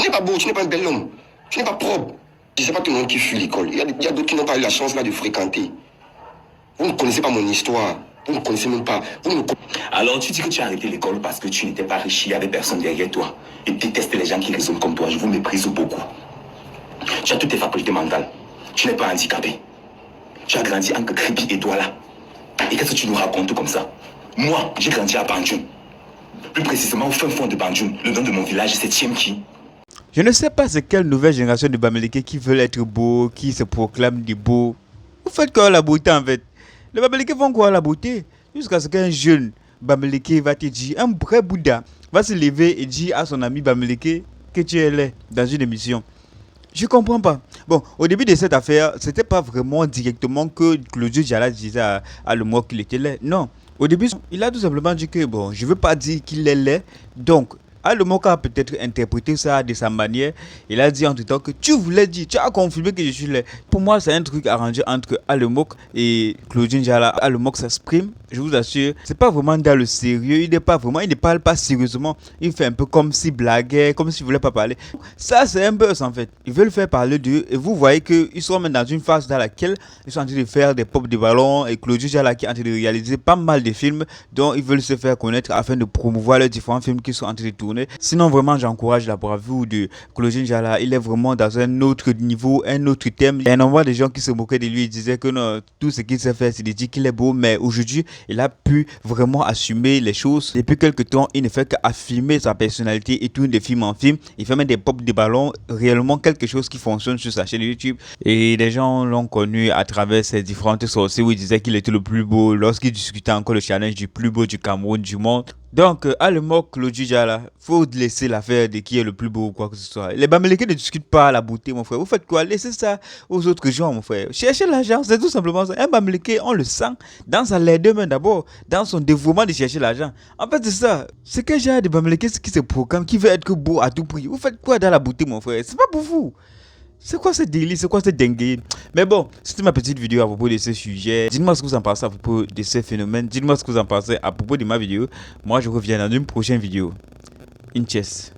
n'es pas beau, tu n'es pas un bel homme, tu n'es pas propre. Je ne sais pas tout le monde qui fuit l'école. Il y a d'autres qui n'ont pas eu la chance là de fréquenter. Vous ne connaissez pas mon histoire. Vous ne connaissez même pas. Alors tu dis que tu as arrêté l'école parce que tu n'étais pas riche, il n'y avait personne derrière toi. Et détestes les gens qui raisonnent comme toi. Je vous méprise beaucoup. Tu as toutes tes facultés mentales. Tu n'es pas handicapé. Tu as grandi entre Crépi et Douala. Et qu'est-ce que tu nous racontes comme ça? Moi, j'ai grandi à Bandjoun. Plus précisément au fin fond de Bandjoun. Le nom de mon village, c'est Tiemki. Je ne sais pas c'est quelle nouvelle génération de Bamileke qui veulent être beaux, qui se proclament des beaux. Vous faites quoi la beauté en fait? Les Bamileke vont quoi la beauté? Jusqu'à ce qu'un jeune Bamileke va te dire, un vrai Bouddha va se lever et dire à son ami Bamileke que tu es laid dans une émission. Je comprends pas. Bon, au début de cette affaire, c'était pas vraiment directement que Claudio Djala disait à le mot qu'il était laid. Non. Au début, il a tout simplement dit que, bon, je veux pas dire qu'il est laid. Donc, Alemok a peut-être interprété ça de sa manière. Il a dit entre temps que tu voulais dire, tu as confirmé que je suis laid. Pour moi, c'est un truc arrangé entre Alemok et Claudine Djala. Alemok s'exprime, je vous assure, c'est pas vraiment dans le sérieux. Il ne parle pas sérieusement. Il fait un peu comme s'il blaguait, comme s'il voulait pas parler. Ça, c'est un buzz en fait. Ils veulent faire parler d'eux et vous voyez qu'ils sont même dans une phase dans laquelle ils sont en train de faire des pop de ballon et Claudine Djala qui est en train de réaliser pas mal de films dont ils veulent se faire connaître afin de promouvoir les différents films qui sont en train de tourner. Sinon, vraiment, j'encourage la bravoure de Claudine Djala. Il est vraiment dans un autre niveau, un autre thème. Il y a un nombre de gens qui se moquaient de lui et disaient que non, tout ce qu'il sait faire, c'est de dire qu'il est beau. Mais aujourd'hui, il a pu vraiment assumer les choses. Depuis quelques temps, il ne fait qu'affirmer sa personnalité et tourne de film en film. Il fait même des pop de ballon, réellement quelque chose qui fonctionne sur sa chaîne YouTube. Et les gens l'ont connu à travers ses différentes sorties où il disait qu'il était le plus beau lorsqu'il discutait encore le challenge du plus beau du Cameroun, du monde. Donc, Alemok, Claudio Djala, faut laisser l'affaire de qui est le plus beau ou quoi que ce soit. Les Bamileke ne discutent pas la beauté, mon frère. Vous faites quoi? Laissez ça aux autres gens, mon frère. Cherchez l'argent, c'est tout simplement ça. Un Bamileke, on le sent dans sa laideur main d'abord, dans son dévouement de chercher l'argent. En fait, c'est ça. C'est quel genre de Bamileke qui se proclame, qui veut être que beau à tout prix. Vous faites quoi dans la beauté, mon frère? C'est pas pour vous. C'est quoi ce délire? C'est quoi ce dingue? Mais bon, c'était ma petite vidéo à propos de ce sujet. Dites-moi ce que vous en pensez à propos de ces phénomènes. Dites-moi ce que vous en pensez à propos de ma vidéo. Moi, je reviens dans une prochaine vidéo. Inchess.